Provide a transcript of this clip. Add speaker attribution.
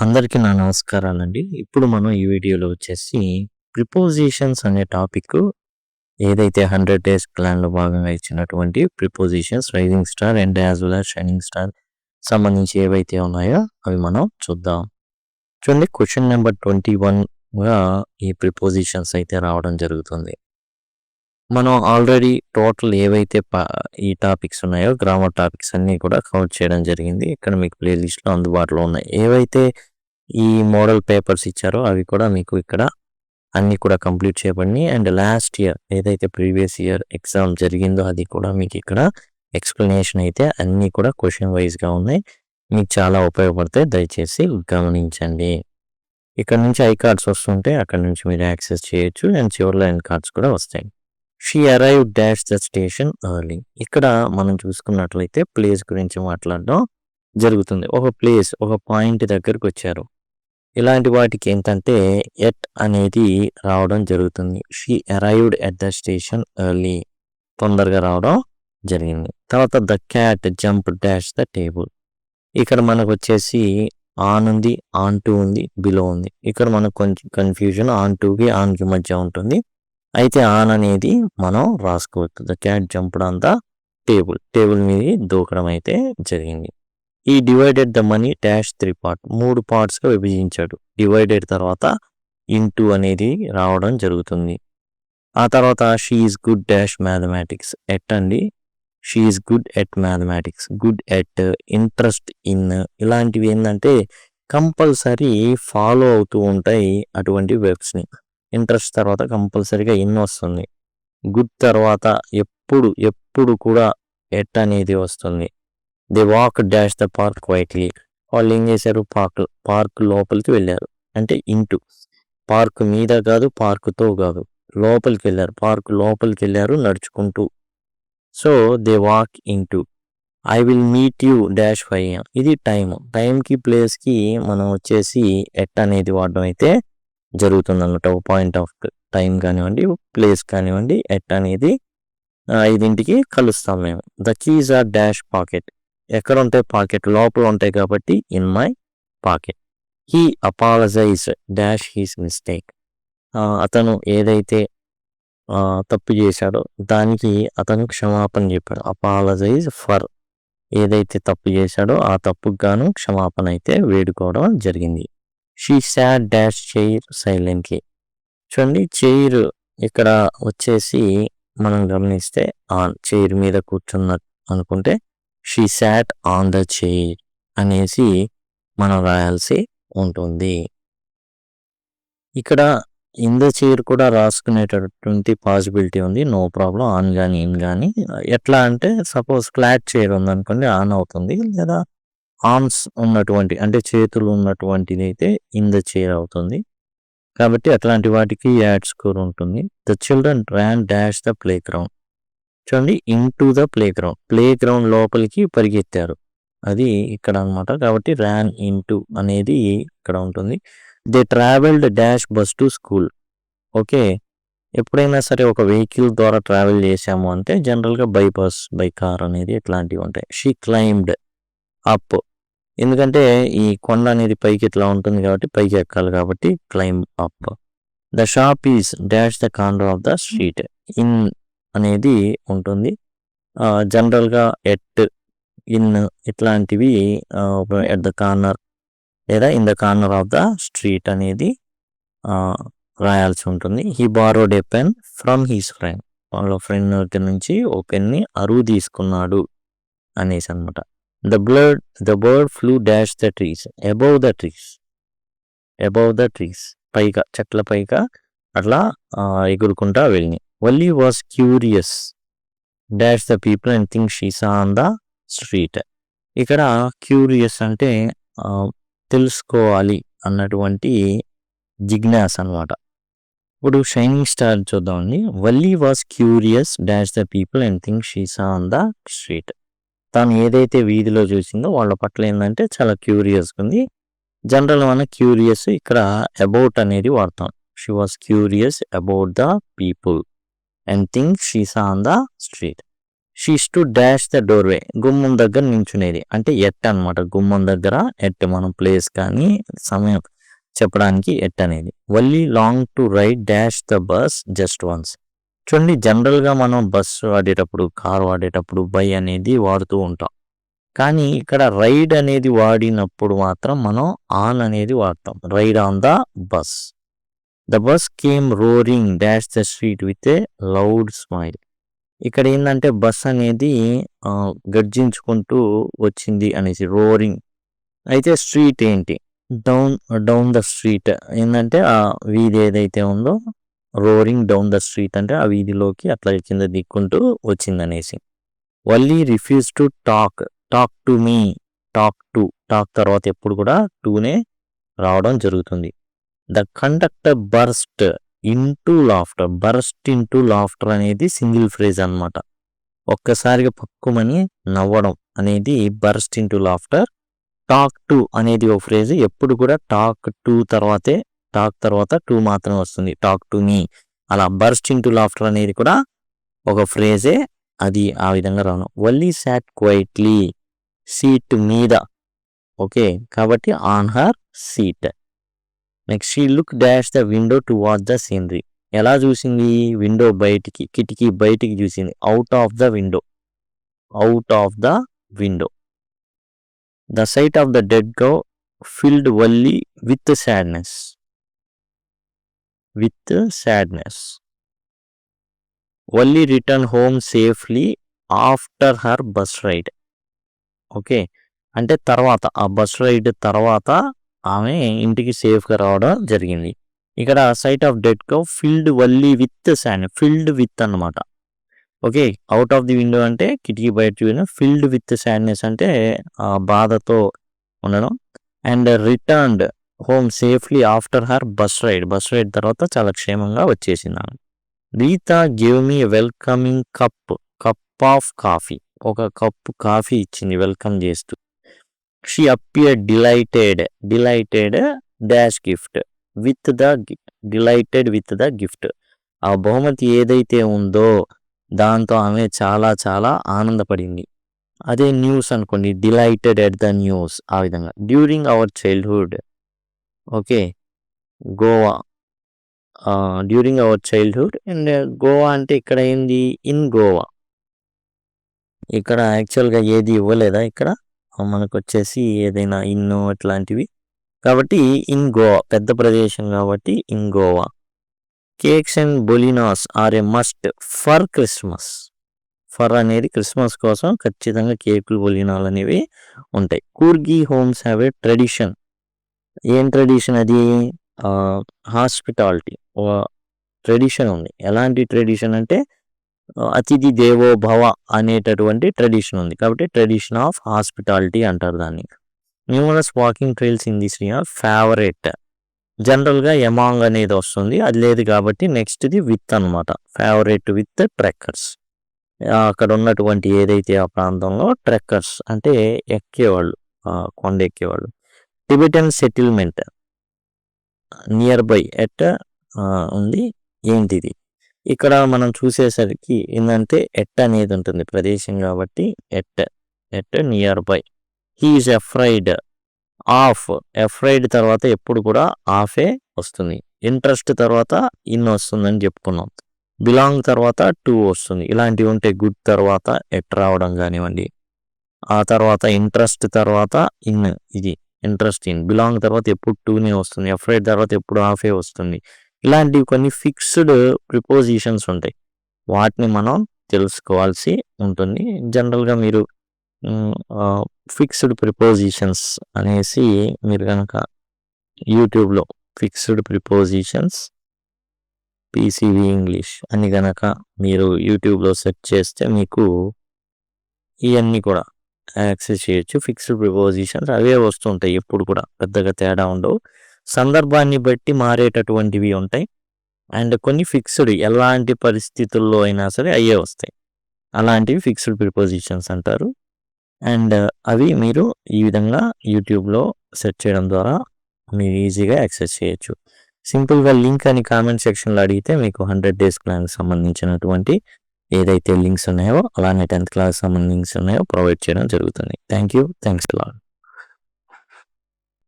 Speaker 1: అందరికీ నా నమస్కారాలండి. ఇప్పుడు మనం ఈ వీడియోలో వచ్చేసి ప్రిపోజిషన్స్ అనే టాపిక్ ఏదైతే 100 డేస్ ప్లాన్‌లో భాగంగా ఇచ్చినటువంటి prepositions rising star and as well as shining star సంబంధించి ఏవైతే ఉన్నాయో అవి మనం చూద్దాం. చూడండి క్వెషన్ నంబర్ 21గా ఈ ప్రిపోజిషన్స్ అయితే రావడం జరుగుతుంది. మనం ఆల్రెడీ టోటల్ ఏవైతే ఈ టాపిక్స్ ఉన్నాయో గ్రామర్ టాపిక్స్ అన్నీ కూడా కవర్ చేయడం జరిగింది. ఇక్కడ మీకు ప్లే లిస్ట్‌లో అందుబాటులో ఉన్నాయి. ఏవైతే ఈ మోడల్ పేపర్స్ ఇచ్చారో అవి కూడా మీకు ఇక్కడ అన్నీ కూడా కంప్లీట్ చేయబడినాయి. అండ్ లాస్ట్ ఇయర్ ఏదైతే ప్రీవియస్ ఇయర్ ఎగ్జామ్ జరిగిందో అది కూడా మీకు ఇక్కడ ఎక్స్‌ప్లనేషన్ అయితే అన్నీ కూడా క్వెషన్ వైస్‌గా ఉన్నాయి. మీకు చాలా ఉపయోగపడతాయి. దయచేసి గమనించండి. ఇక్కడ నుంచి ఐ కార్డ్స్ వస్తుంటే అక్కడ నుంచి మీరు యాక్సెస్ చేయొచ్చు. అండ్ చివర్లో ఎండ్ కార్డ్స్ కూడా వస్తాయి. She arrived dash the station early. ఇక్కడ మనం చూసుకున్నట్లయితే ప్లేస్ గురించి మాట్లాడడం జరుగుతుంది. ఒక ప్లేస్, ఒక పాయింట్ దగ్గరకు వచ్చారు. ఇలాంటి వాటికి ఏంటంటే ఎట్ అనేది రావడం జరుగుతుంది. She arrived at the station early, తొందరగా రావడం జరిగింది. తర్వాత the cat jump dash the table. ఇక్కడ మనకు వచ్చేసి ఆన్ ఉంది, ఆన్ టు ఉంది, బిలో ఉంది. ఇక్కడ మనకు కొంచెం కన్ఫ్యూజన్ ఆన్ టుకి ఆన్కి మధ్య ఉంటుంది. అయితే ఆన్ అనేది మనం రాసుకోవచ్చు. The cat jumped on the table, table మీద దూకడం అయితే జరిగింది. ఈ divided the money dash 3 part, 3 పార్ట్స్గా విభజించాడు. డివైడెడ్ తర్వాత ఇంటూ అనేది రావడం జరుగుతుంది. ఆ తర్వాత she is good dash mathematics. At అండి, she is good at mathematics, good at, interest in, ఇలాంటివి ఏంటంటే కంపల్సరీ ఫాలో అవుతూ ఉంటాయి అటువంటి వెబ్స్ని. ఇంట్రెస్ట్ తర్వాత కంపల్సరీగా ఇన్ వస్తుంది. గుడ్ తర్వాత ఎప్పుడు కూడా ఎట్ అనేది వస్తుంది. They walk dash the park quietly. వాళ్ళు ఏం చేశారు, పార్క్ లోపలికి వెళ్ళారు. అంటే ఇంటూ, పార్క్ మీద కాదు, పార్కుతో కాదు, లోపలికి వెళ్ళారు. పార్క్ లోపలికి వెళ్ళారు నడుచుకుంటూ. So they walk into. I will meet you dash 5 AM. ఇది టైంకి ప్లేస్కి మనం వచ్చేసి ఎట్ అనేది వాడడం అయితే జరుగుతుంది అన్నమాట. ఒక పాయింట్ ఆఫ్ టైం కానివ్వండి, ప్లేస్ కానివ్వండి, ఎట్ అనేది 5ంటికి కలుస్తాం మేము. The keys are dash pocket. ఎక్కడ ఉంటాయి, పాకెట్ లోపల ఉంటాయి కాబట్టి in my pocket. He apologise dash his mistake. అతను ఏదైతే తప్పు చేశాడో దానికి అతను క్షమాపణ చెప్పాడు. అపాలజైజ్ ఫర్, ఏదైతే తప్పు చేశాడో ఆ తప్పుకు గాను క్షమాపణ అయితే వేడుకోవడం జరిగింది. She sat dash chair silently. చూడండి చైర్ ఇక్కడ వచ్చేసి మనం గమనిస్తే ఆన్, చైర్ మీద కూర్చున్న అనుకుంటే she sat on the chair అనేసి మనం రాయాల్సి ఉంటుంది. ఇక్కడ ఇన్ ద చైర్ కూడా రాసుకునేటటువంటి పాసిబిలిటీ ఉంది. No problem. ఆన్ కానీ ఇన్ కానీ. ఎట్లా అంటే సపోజ్ ఫ్లాట్ చైర్ ఉందనుకోండి ఆన్ అవుతుంది, లేదా ఆర్మ్స్ ఉన్నటువంటి అంటే చేతులు ఉన్నటువంటిది అయితే ఇన్ ద చైర్ అవుతుంది. కాబట్టి అట్లాంటి వాటికి యాడ్ స్కోర్ ఉంటుంది. The children ran dash the playground. చూడండి into the playground, playground లోపలికి పరిగెత్తారు, అది ఇక్కడ అనమాట. కాబట్టి ర్యాన్ ఇన్ టు అనేది ఇక్కడ ఉంటుంది. They travelled dash bus to school. Okay, ఎప్పుడైనా సరే ఒక వెహికల్ ద్వారా ట్రావెల్ చేసాము అంటే జనరల్గా బై బస్, బై కార్ అనేది ఇట్లాంటివి ఉంటాయి. షీ క్లైంబ్డ్ అప్, ఎందుకంటే ఈ కొండ అనేది పైకి ఇట్లా ఉంటుంది కాబట్టి పైకి ఎక్కాలి కాబట్టి climb up. The shop is dash the corner of the street. In అనేది ఉంటుంది. జనరల్గా ఎట్, ఇన్ ఇట్లాంటివి ఎట్ ద కార్నర్ లేదా in the corner of the street అనేది రాయాల్సి ఉంటుంది. He borrowed a pen from he's friend. వాళ్ళ ఫ్రెండ్ దగ్గర నుంచి ఓ పెన్ని అరువు తీసుకున్నాడు అనేసి అనమాట. The bird flew dash the trees, above the trees, పైగా చెట్ల పైగా అట్లా ఎగురుకుంటా వెళ్ళి. Valli was curious dash the people and thing she saw on the street. ఇక్కడ క్యూరియస్ అంటే తెలుసుకోవాలి అన్నటువంటి జిజ్ఞాస అనమాట. ఇప్పుడు షైనింగ్ స్టార్ చూద్దామండి. Valli was curious dash the people and thing she saw on the street. తాను ఏదైతే వీధిలో చూసిందో వాళ్ళ పట్ల ఏంటంటే చాలా క్యూరియస్గా ఉంది. జనరల్ మన క్యూరియస్ ఇక్కడ అబౌట్ అనేది వాడతాం. She was curious about the people and things she saw on the street. She stood dash the doorway, గుమ్మం దగ్గర నించునేది. అంటే ఎట్ అనమాట. గుమ్మం దగ్గర ఎట్, మనం ప్లేస్ కానీ సమయం చెప్పడానికి ఎట్ అనేది. Valli long to ride dash the bus just once. చూడండి, జనరల్గా మనం బస్సు వాడేటప్పుడు, కార్ వాడేటప్పుడు బై అనేది వాడుతూ ఉంటాం. కానీ ఇక్కడ రైడ్ అనేది వాడినప్పుడు మాత్రం మనం ఆన్ అనేది వాడతాం. Ride on the bus. The bus came roaring dash the street with a loud smile. ఇక్కడ ఏంటంటే బస్ అనేది గర్జించుకుంటూ వచ్చింది అనేసి, రోరింగ్. అయితే స్ట్రీట్ ఏంటి, డౌన్ ద స్ట్రీట్ ఏంటంటే ఆ వీధి ఏదైతే ఉందో, రోరింగ్ డౌన్ ద స్ట్రీట్ అంటే ఆ వీధిలోకి అట్లా కింద దిక్కుంటూ వచ్చింది అనేసి. Valli refuse to talk to me, talk తర్వాత ఎప్పుడు కూడా టూనే రావడం జరుగుతుంది. The conductor burst into laughter అనేది సింగిల్ ఫ్రేజ్ అనమాట. ఒక్కసారిగా పక్కుమని నవ్వడం అనేది burst into laughter. Talk to అనేది ఒక ఫ్రేజ్. ఎప్పుడు కూడా టాక్ తర్వాత టూ మాత్రమే వస్తుంది. Talk to me. అలా బర్స్ట్ ఇంటూ లాఫ్టర్ అనేది కూడా ఒక ఫ్రేజే, అది ఆ విధంగా రావడం. వల్లీ సాట్ క్వైట్లీ, సీట్ మీద. ఓకే, కాబట్టి on her seat. Next, she look dash the window to watch the scenery. ఎలా చూసింది, విండో బయటికి, కిటికీ బయటికి చూసింది. Out of the window. The sight of the dead cow filled Valli with sadness. Valli return home safely after her bus ride. Okay, అంటే తర్వాత, ఆ bus ride తర్వాత ఆమె ఇంటికి సేఫ్గా రావడం జరిగింది. ఇక్కడ sight of dead cow filled Valli with sadness. Filled with అన్నమాట. Okay, out of the window అంటే కిటికీ బయట చూసిన, ఫిల్డ్ విత్ సాడ్నెస్ అంటే బాధతో ఉండడం. And returned home safely after her bus ride తర్వాత చాలా క్షేమంగా వచ్చేసింది ఆమె. Rita gave me welcoming cup of coffee. ఒక కప్పు కాఫీ ఇచ్చింది వెల్కమ్ చేస్తూ. She appeared delighted dash gift with the gift. ఆ బహుమతి ఏదైతే ఉందో దాంతో ఆమె చాలా చాలా ఆనందపడింది. అదే న్యూస్ అనుకోండి, డిలైటెడ్ ఎట్ ద న్యూస్, ఆ విధంగా. During our childhood. Okay, Goa. During our childhood. And Goa అంటే ఇక్కడ ఏంది, ఇన్ గోవా. ఇక్కడ యాక్చువల్గా ఏది ఇవ్వలేదా, ఇక్కడ మనకు వచ్చేసి ఏదైనా ఇన్నో ఇట్లాంటివి, కాబట్టి ఇన్ గోవా, పెద్ద ప్రదేశం కాబట్టి in Goa. Cakes and bolinhas are a must for Christmas. For అనేది క్రిస్మస్ కోసం ఖచ్చితంగా కేకులు, బొలినాలు అనేవి ఉంటాయి. Coorgi homes have a tradition. ఏం ట్రెడిషన్ అది, హాస్పిటాలిటీ ట్రెడిషన్ ఉంది. ఎలాంటి ట్రెడిషన్ అంటే అతిథి దేవో భవ అనేటటువంటి ట్రెడిషన్ ఉంది, కాబట్టి ట్రెడిషన్ ఆఫ్ హాస్పిటాలిటీ అంటారు దాన్ని. Numerous walking trails in this area favourite. జనరల్గా ఎమాంగ్ అనేది వస్తుంది, అది లేదు కాబట్టి నెక్స్ట్ది విత్ అనమాట. Favourite with trekkers. అక్కడ ఉన్నటువంటి ఏదైతే ఆ ప్రాంతంలో ట్రెక్కర్స్ అంటే ఎక్కేవాళ్ళు, కొండ ఎక్కేవాళ్ళు. Tibetan settlement nearby at ఉంది. ఏంటిది, ఇక్కడ మనం చూసేసరికి ఏంటంటే ఎట్ అనేది ఉంటుంది ప్రదేశం కాబట్టి at near by. He is afraid తర్వాత ఎప్పుడు కూడా ఆఫే వస్తుంది. ఇంట్రెస్ట్ తర్వాత ఇన్ వస్తుందని చెప్పుకున్నాం. బిలాంగ్ తర్వాత టు వస్తుంది. ఇలాంటివి ఉంటే గుడ్ తర్వాత ఎట్ రావడం కానివ్వండి. ఆ తర్వాత ఇంట్రెస్ట్ తర్వాత ఇన్, ఇది ఇంట్రెస్ట్ ఇన్. బిలాంగ్ తర్వాత ఎప్పుడు టూనే వస్తుంది. ఎఫ్రైడ్ తర్వాత ఎప్పుడు ఆఫే వస్తుంది. ఇలాంటివి కొన్ని ఫిక్స్డ్ ప్రిపోజిషన్స్ ఉంటాయి, వాటిని మనం తెలుసుకోవాల్సి ఉంటుంది. జనరల్గా మీరు ఫిక్స్డ్ ప్రిపోజిషన్స్ అనేసి మీరు కనుక యూట్యూబ్లో ఫిక్స్డ్ ప్రిపోజిషన్స్ పీసీవీ ఇంగ్లీష్ అని కనుక మీరు యూట్యూబ్లో సెర్చ్ చేస్తే మీకు ఇవన్నీ కూడా యాక్సెస్ చేయొచ్చు. ఫిక్స్డ్ ప్రిపోజిషన్స్ అవే వస్తుంటాయి, ఎప్పుడు కూడా పెద్దగా తేడా ఉండవు. సందర్భాన్ని బట్టి మారేటటువంటివి ఉంటాయి. అండ్ కొన్ని ఫిక్స్డ్, ఎలాంటి పరిస్థితుల్లో అయినా సరే అయ్యే వస్తాయి. అలాంటివి ఫిక్స్డ్ ప్రిపోజిషన్స్ అంటారు. అండ్ అవి మీరు ఈ విధంగా యూట్యూబ్లో సెర్చ్ చేయడం ద్వారా మీరు ఈజీగా యాక్సెస్ చేయొచ్చు. సింపుల్గా లింక్ అని కామెంట్ సెక్షన్లో అడిగితే మీకు 100 days ప్లాన్కి సంబంధించినటువంటి ఏదైతే లింక్స్ ఉన్నాయో అలానే 10th క్లాస్ సంబంధించి లింక్స్ ఉన్నాయో ప్రొవైడ్ చేయడం జరుగుతుంది. Thank you. Thanks a lot.